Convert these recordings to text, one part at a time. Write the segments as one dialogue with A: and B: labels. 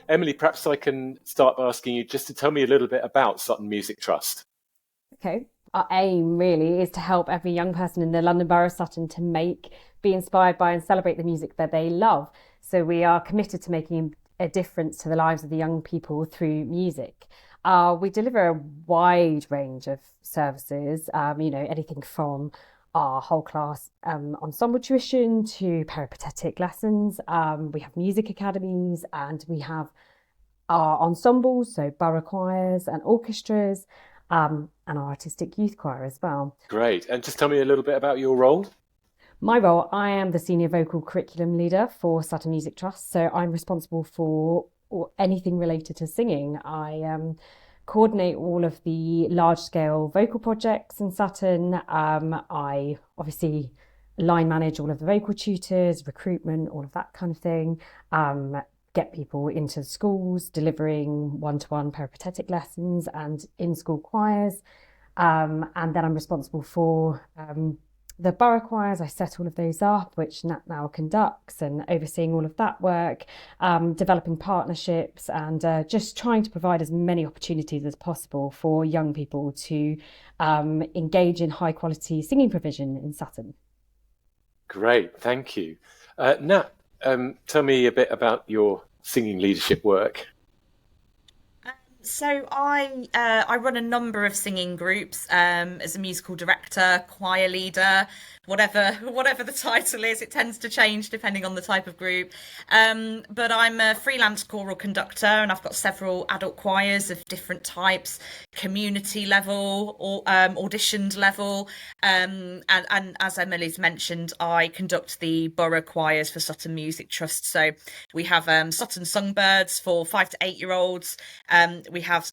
A: Emily, perhaps I can start by asking you just to tell me a little bit about Sutton Music Trust.
B: Okay. Our aim really is to help every young person in the London Borough of Sutton to be inspired by and celebrate the music that they love. So we are committed to making a difference to the lives of the young people through music. We deliver a wide range of services, anything from our whole class ensemble tuition to peripatetic lessons. We have music academies and we have our ensembles, so borough choirs and orchestras, and our artistic youth choir as well.
A: Great. And just tell me a little bit about your role.
B: My role, I am the senior vocal curriculum leader for Sutton Music Trust, so I'm responsible for anything related to singing. I coordinate all of the large scale vocal projects in Sutton. I obviously line manage all of the vocal tutors, recruitment, all of that kind of thing. Get people into schools, delivering one-to-one peripatetic lessons and in-school choirs. And then I'm responsible for the borough choirs. I set all of those up, which Nat now conducts, and overseeing all of that work, developing partnerships, and just trying to provide as many opportunities as possible for young people to engage in high quality singing provision in Sutton.
A: Great, thank you. Nat, tell me a bit about your singing leadership work.
C: So I run a number of singing groups as a musical director, choir leader, whatever the title is. It tends to change depending on the type of group. But I'm a freelance choral conductor, and I've got several adult choirs of different types, community level or auditioned level. And as Emily's mentioned, I conduct the borough choirs for Sutton Music Trust. So we have Sutton Songbirds for 5 to 8 year olds. We have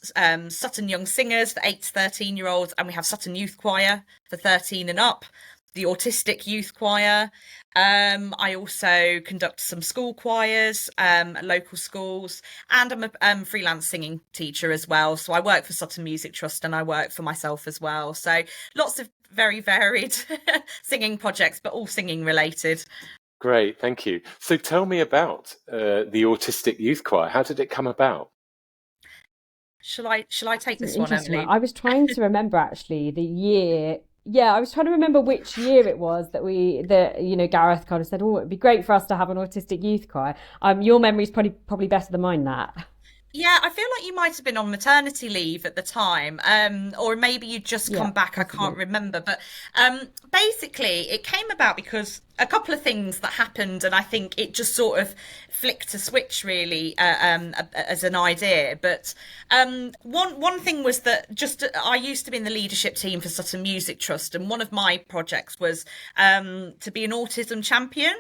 C: Sutton Young Singers for 8 to 13-year-olds, and we have Sutton Youth Choir for 13 and up, the Autistic Youth Choir. I also conduct some school choirs at local schools, and I'm a freelance singing teacher as well. So I work for Sutton Music Trust and I work for myself as well. So lots of very varied singing projects, but all singing related.
A: Great, thank you. So tell me about the Autistic Youth Choir. How did it come about?
C: Shall I take this one, Emily?
B: I was trying to remember actually the year. Yeah, I was trying to remember which year it was that Gareth kind of said, "Oh, it'd be great for us to have an autistic youth choir." Your memory's probably better than mine, Nat.
C: Yeah, I feel like you might have been on maternity leave at the time, or maybe you'd just come back. I can't remember, but basically it came about because a couple of things that happened, and I think it just sort of flicked a switch really as an idea. But one thing was that I used to be in the leadership team for Sutton Music Trust, and one of my projects was to be an autism champion.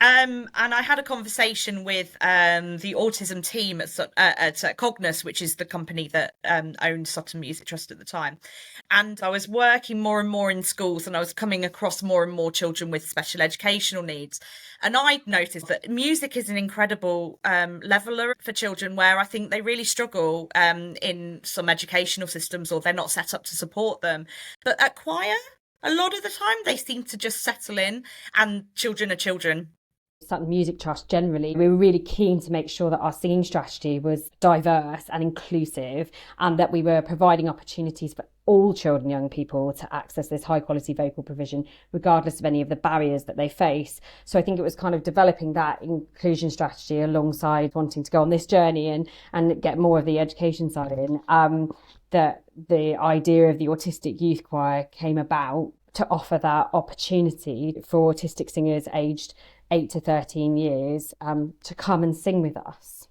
C: And I had a conversation with the autism team at Cognos, which is the company that owned Sutton Music Trust at the time. And I was working more and more in schools, and I was coming across more and more children with special educational needs. And I noticed that music is an incredible leveler for children, where I think they really struggle in some educational systems, or they're not set up to support them. But at choir, a lot of the time they seem to just settle in, and children are children.
B: Sutton Music Trust generally, we were really keen to make sure that our singing strategy was diverse and inclusive, and that we were providing opportunities for all children and young people to access this high quality vocal provision, regardless of any of the barriers that they face. So I think it was kind of developing that inclusion strategy alongside wanting to go on this journey and get more of the education side in, that the idea of the Autistic Youth Choir came about to offer that opportunity for autistic singers aged 8 to 13 years to come and sing with us.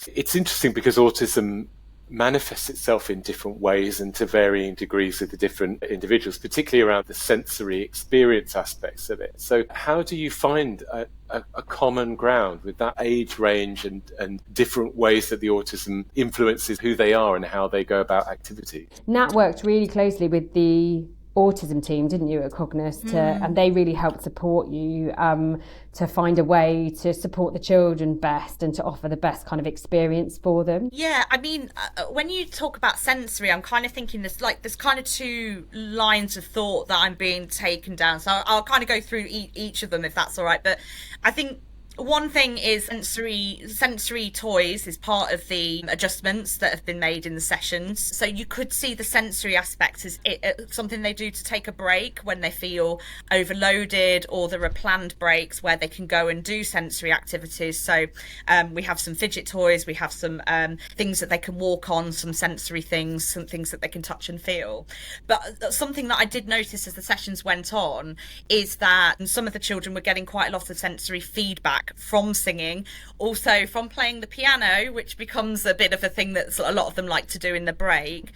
A: It's interesting because autism manifests itself in different ways and to varying degrees with the different individuals, particularly around the sensory experience aspects of it. So how do you find a common ground with that age range and different ways that the autism influences who they are and how they go about activity?
B: Nat worked really closely with the autism team, didn't you, at Cognos, and they really helped support you to find a way to support the children best and to offer the best kind of experience for them.
C: Yeah, I mean, when you talk about sensory, I'm kind of thinking there's kind of two lines of thought that I'm being taken down. So I'll kind of go through each of them if that's all right. But I think One thing is sensory toys is part of the adjustments that have been made in the sessions. So you could see the sensory aspect as something they do to take a break when they feel overloaded, or there are planned breaks where they can go and do sensory activities. So we have some fidget toys, we have some things that they can walk on, some sensory things, some things that they can touch and feel. But something that I did notice as the sessions went on is that some of the children were getting quite a lot of sensory feedback from singing, also from playing the piano, which becomes a bit of a thing that a lot of them like to do in the break.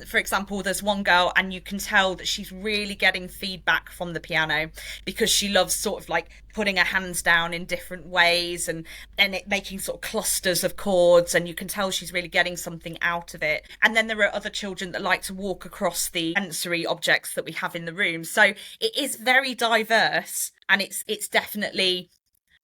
C: For example, there's one girl and you can tell that she's really getting feedback from the piano because she loves sort of like putting her hands down in different ways and it making sort of clusters of chords, and you can tell she's really getting something out of it. And then there are other children that like to walk across the sensory objects that we have in the room. So it is very diverse, and it's definitely,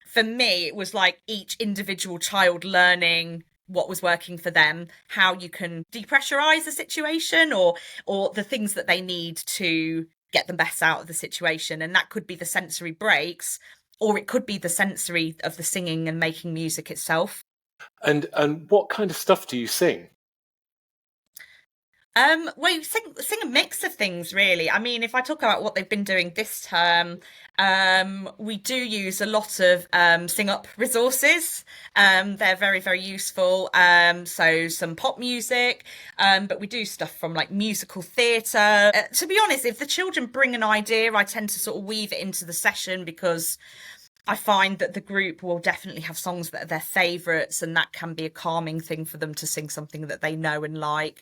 C: for me, it was like each individual child learning what was working for them, how you can depressurize a situation, or the things that they need to get the best out of the situation. And that could be the sensory breaks, or it could be the sensory of the singing and making music itself.
A: And what kind of stuff do you sing?
C: Well, you sing a mix of things, really. I mean, if I talk about what they've been doing this term, we do use a lot of sing up resources. They're very, very useful. So some pop music, but we do stuff from like musical theatre. To be honest, if the children bring an idea, I tend to sort of weave it into the session, because I find that the group will definitely have songs that are their favourites, and that can be a calming thing for them to sing something that they know and like.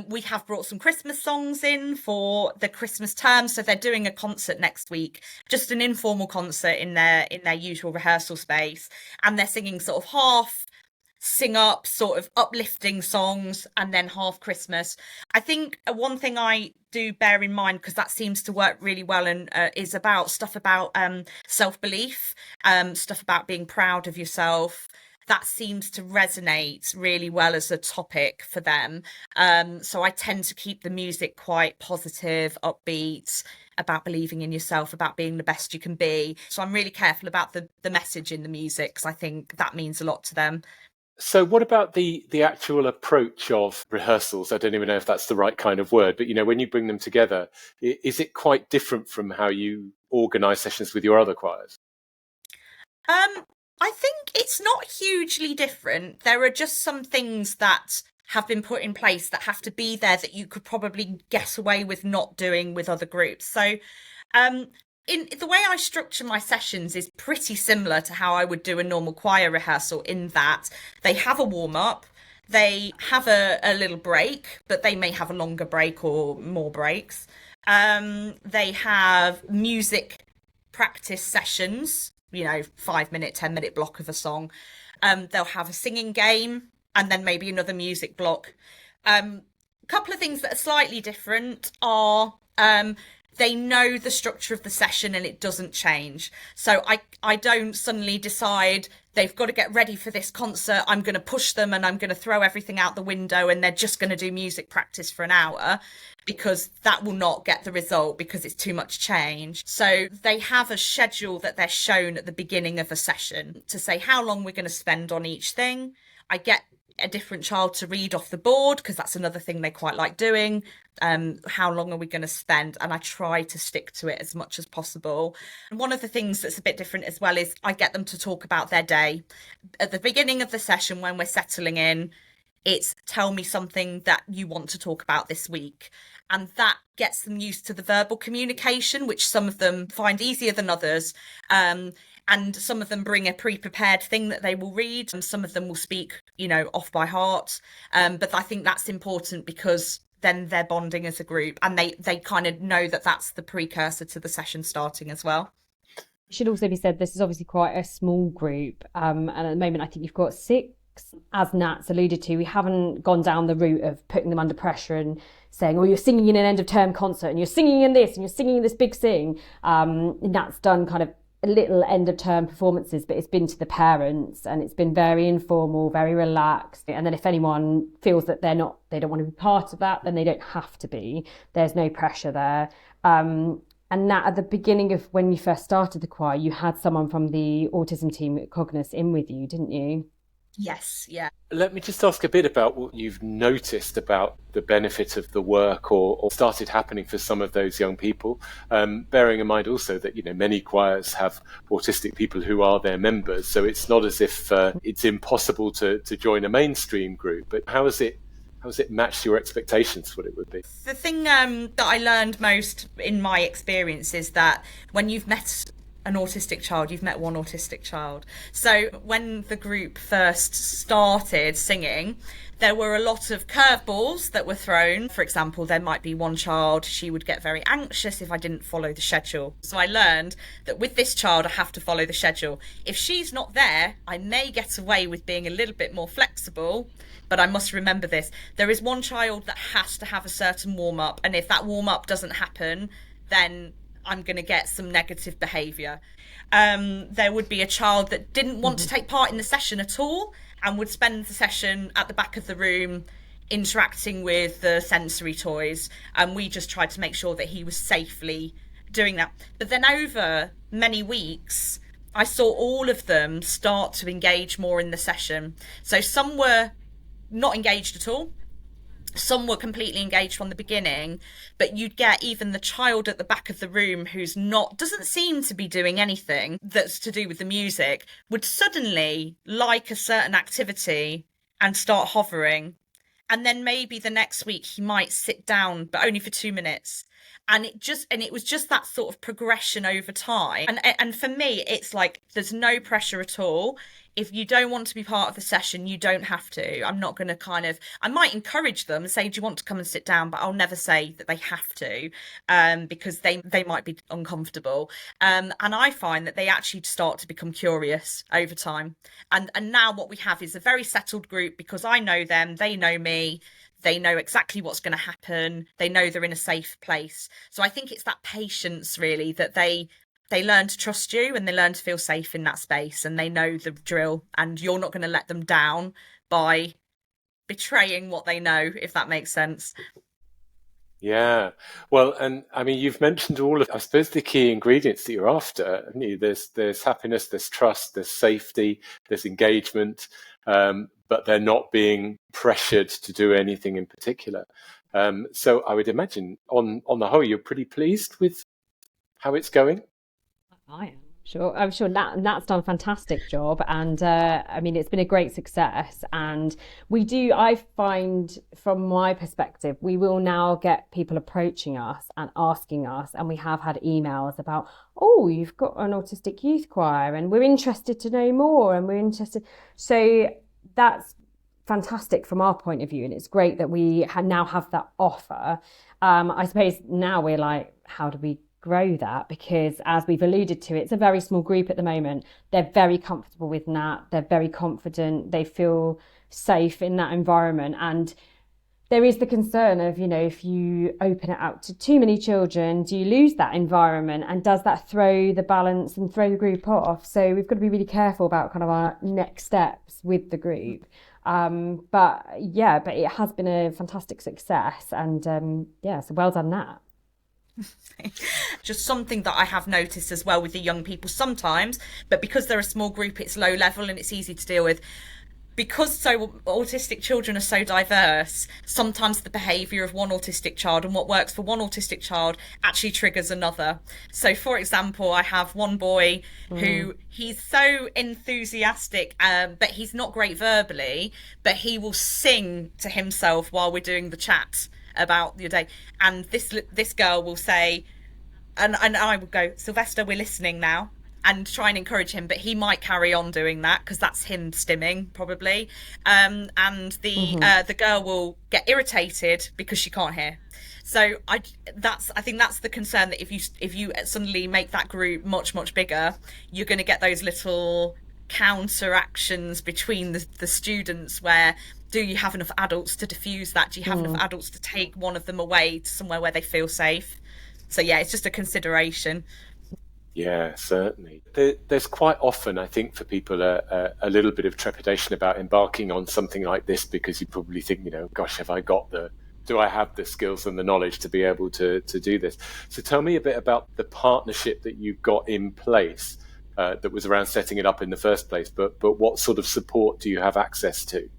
C: We have brought some Christmas songs in for the Christmas term, so they're doing a concert next week, just an informal concert in their usual rehearsal space, and they're singing sort of half sing up, sort of uplifting songs, and then half Christmas. I think one thing I do bear in mind, because that seems to work really well, and is about stuff about self-belief, stuff about being proud of yourself. That seems to resonate really well as a topic for them. So I tend to keep the music quite positive, upbeat, about believing in yourself, about being the best you can be. So I'm really careful about the message in the music, because I think that means a lot to them.
A: So what about the actual approach of rehearsals? I don't even know if that's the right kind of word, but when you bring them together, is it quite different from how you organise sessions with your other choirs?
C: I think it's not hugely different. There are just some things that have been put in place that have to be there that you could probably get away with not doing with other groups. So in the way I structure my sessions is pretty similar to how I would do a normal choir rehearsal, in that they have a warm-up, they have a little break, but they may have a longer break or more breaks. They have music practice sessions, 5-minute, 10-minute block of a song. They'll have a singing game, and then maybe another music block. A couple of things that are slightly different are they know the structure of the session and it doesn't change. So I don't suddenly decide they've got to get ready for this concert, I'm going to push them and I'm going to throw everything out the window and they're just going to do music practice for an hour, because that will not get the result, because it's too much change. So they have a schedule that they're shown at the beginning of a session to say how long we're going to spend on each thing. I get a different child to read off the board, because that's another thing they quite like doing. How long are we going to spend? And I try to stick to it as much as possible. And one of the things that's a bit different as well is I get them to talk about their day. At the beginning of the session, when we're settling in, it's tell me something that you want to talk about this week. And that gets them used to the verbal communication, which some of them find easier than others. And some of them bring a pre-prepared thing that they will read, and some of them will speak, off by heart. But I think that's important, because then they're bonding as a group, and they kind of know that that's the precursor to the session starting as well.
B: It should also be said, this is obviously quite a small group. And at the moment, I think you've got 6. As Nat's alluded to, we haven't gone down the route of putting them under pressure and saying, you're singing in an end of term concert and you're singing in this and you're singing in this big sing. Nat's done kind of little end of term performances, but it's been to the parents and it's been very informal, very relaxed. And then if anyone feels that they don't want to be part of that, then they don't have to be. There's no pressure there. And Nat, at the beginning of when you first started the choir, you had someone from the autism team at Cognos in with you, didn't you?
C: Yes, yeah.
A: Let me just ask a bit about what you've noticed about the benefit of the work or started happening for some of those young people, bearing in mind also that, many choirs have autistic people who are their members, so it's not as if it's impossible to join a mainstream group. But how has it matched your expectations for what it would be?
C: The thing that I learned most in my experience is that when you've met an autistic child, you've met one autistic child. So when the group first started singing, there were a lot of curveballs that were thrown. For example, there might be one child, she would get very anxious if I didn't follow the schedule. So I learned that with this child, I have to follow the schedule. If she's not there, I may get away with being a little bit more flexible, but I must remember this. There is one child that has to have a certain warm-up, and if that warm-up doesn't happen, then I'm going to get some negative behaviour. There would be a child that didn't want to take part in the session at all and would spend the session at the back of the room interacting with the sensory toys, and we just tried to make sure that he was safely doing that. But then over many weeks, I saw all of them start to engage more in the session. So some were not engaged at all. Some were completely engaged from the beginning, but you'd get even the child at the back of the room who's doesn't seem to be doing anything that's to do with the music, would suddenly like a certain activity and start hovering. And then maybe the next week he might sit down, but only for 2 minutes. And it was just that sort of progression over time. And for me, it's like, there's no pressure at all. If you don't want to be part of the session, you don't have to. I'm not going to I might encourage them and say, do you want to come and sit down? But I'll never say that they have to, because they might be uncomfortable. And I find that they actually start to become curious over time. And now what we have is a very settled group, because I know them, they know me. They know exactly what's going to happen. They know they're in a safe place. So I think it's that patience, really, that they learn to trust you and they learn to feel safe in that space, and they know the drill, and you're not going to let them down by betraying what they know, if that makes sense.
A: Yeah. Well, and I mean, you've mentioned all of, I suppose, the key ingredients that you're after. Haven't you? There's happiness, there's trust, there's safety, there's engagement, but they're not being pressured to do anything in particular. So I would imagine, on the whole, you're pretty pleased with how it's going.
B: I am. I'm sure Nat's done a fantastic job, and I mean, it's been a great success. And I find, from my perspective, we will now get people approaching us and asking us, and we have had emails about, oh, you've got an autistic youth choir, and we're interested to know more, and we're interested. So that's fantastic from our point of view, and it's great that we now have that offer. I suppose now we're like, how do we grow that? Because, as we've alluded to, it's a very small group at the moment. They're very comfortable with Nat, they're very confident, they feel safe in that environment. And there is the concern of, if you open it out to too many children, do you lose that environment, and does that throw the balance and throw the group off? So we've got to be really careful about kind of our next steps with the group. But it has been a fantastic success, and so well done, Nat.
C: Just something that I have noticed as well with the young people sometimes, but because they're a small group, it's low level and it's easy to deal with. Because autistic children are so diverse, sometimes the behaviour of one autistic child and what works for one autistic child actually triggers another. So, for example, I have one boy who, he's so enthusiastic, but he's not great verbally, but he will sing to himself while we're doing the chat about your day. And this girl will say, and I would go, Sylvester, we're listening now, and try and encourage him, but he might carry on doing that because that's him stimming probably. And the girl will get irritated because she can't hear. So I think that's the concern, that if you suddenly make that group much, much bigger, you're going to get those little counteractions between the students, where, do you have enough adults to diffuse that? Do you have enough adults to take one of them away to somewhere where they feel safe? So yeah, it's just a consideration.
A: Yeah, certainly. There's quite often, I think, for people a little bit of trepidation about embarking on something like this, because you probably think, gosh, have I got the do I have the skills and the knowledge to be able to do this? So tell me a bit about the partnership that you got in place that was around setting it up in the first place, but what sort of support do you have access to?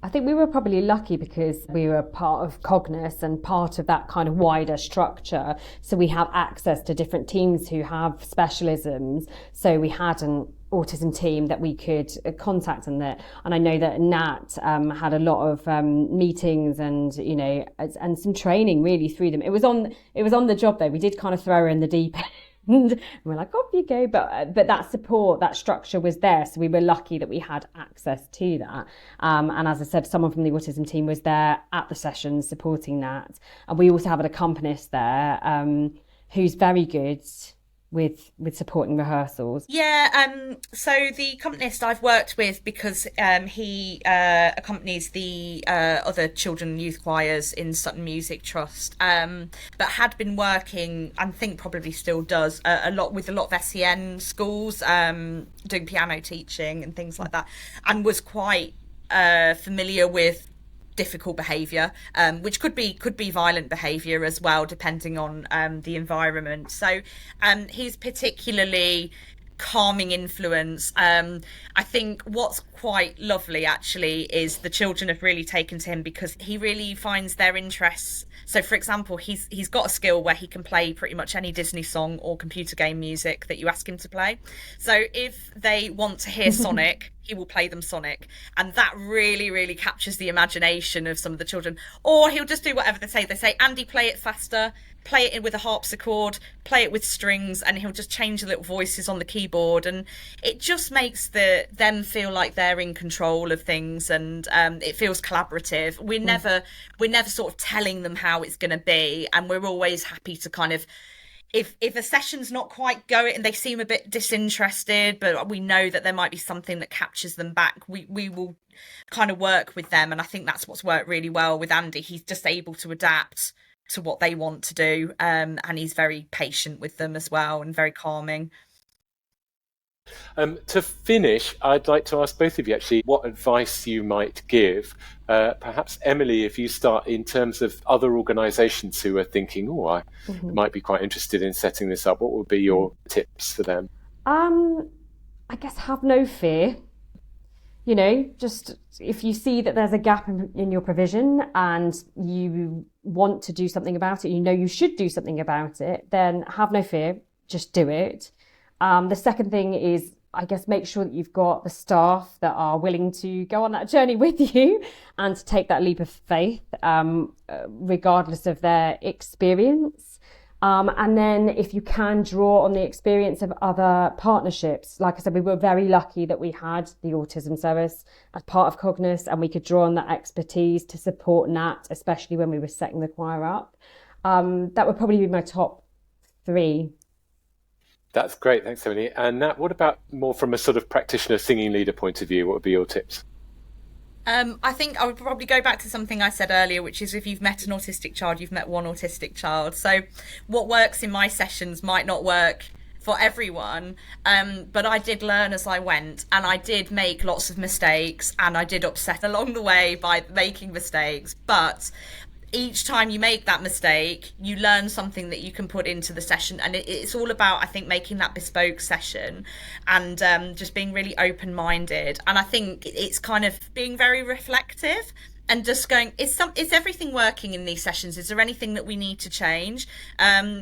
B: I think we were probably lucky because we were part of Cognos and part of that kind of wider structure. So we have access to different teams who have specialisms. So we had an autism team that we could contact on that. And I know that Nat had a lot of meetings and, you know, and some training really through them. It was on the job though. We did kind of throw her in the deep end. And we're like, off you go. But that support, that structure was there. So we were lucky that we had access to that. And as I said, someone from the autism team was there at the sessions supporting that. And we also have an accompanist there who's very good with supporting rehearsals.
C: Yeah, so the accompanist I've worked with because he accompanies the other children and youth choirs in Sutton Music Trust, but had been working, and think probably still does, a lot with a lot of SEN schools, doing piano teaching and things like that, and was quite familiar with difficult behaviour, which could be violent behaviour as well, depending on the environment. So he's particularly calming influence. I think what's quite lovely actually is the children have really taken to him because he really finds their interests. So for example, he's got a skill where he can play pretty much any Disney song or computer game music that you ask him to play. So if they want to hear Sonic, he will play them Sonic, and that really, really captures the imagination of some of the children. Or he'll just do whatever they say. They say, Andy, play it faster, play it in with a harpsichord, play it with strings, and he'll just change the little voices on the keyboard, and it just makes them feel like they're in control of things, and it feels collaborative. We're never sort of telling them how it's going to be, and we're always happy to kind of, if a session's not quite going and they seem a bit disinterested, but we know that there might be something that captures them back, we will kind of work with them. And I think that's what's worked really well with Andy. He's just able to adapt to what they want to do, and he's very patient with them as well and very calming.
A: To finish, I'd like to ask both of you actually what advice you might give. Perhaps Emily, if you start, in terms of other organisations who are thinking, I might be quite interested in setting this up. What would be your tips for them?
B: I guess have no fear. You know, just if you see that there's a gap in your provision and you want to do something about it, you know you should do something about it, then have no fear, just do it. The second thing is, I guess, make sure that you've got the staff that are willing to go on that journey with you and to take that leap of faith, regardless of their experience. And then if you can draw on the experience of other partnerships, like I said, we were very lucky that we had the autism service as part of Cognos, and we could draw on that expertise to support Nat, especially when we were setting the choir up. That would probably be my top 3.
A: That's great. Thanks, Emily. And Nat, what about more from a sort of practitioner, singing leader point of view? What would be your tips?
C: I think I would probably go back to something I said earlier, which is if you've met an autistic child, you've met one autistic child. So what works in my sessions might not work for everyone, but I did learn as I went, and I did make lots of mistakes, and I did upset along the way by making mistakes. But each time you make that mistake, you learn something that you can put into the session, and it's all about, I think, making that bespoke session and just being really open-minded. And I think it's kind of being very reflective and just going, is everything working in these sessions? Is there anything that we need to change?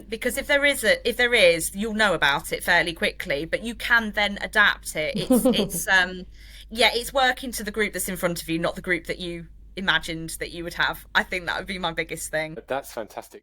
C: Because if there is, you'll know about it fairly quickly, but you can then adapt it. It's working to the group that's in front of you, not the group that you imagined that you would have. I think that would be my biggest thing.
A: That's fantastic.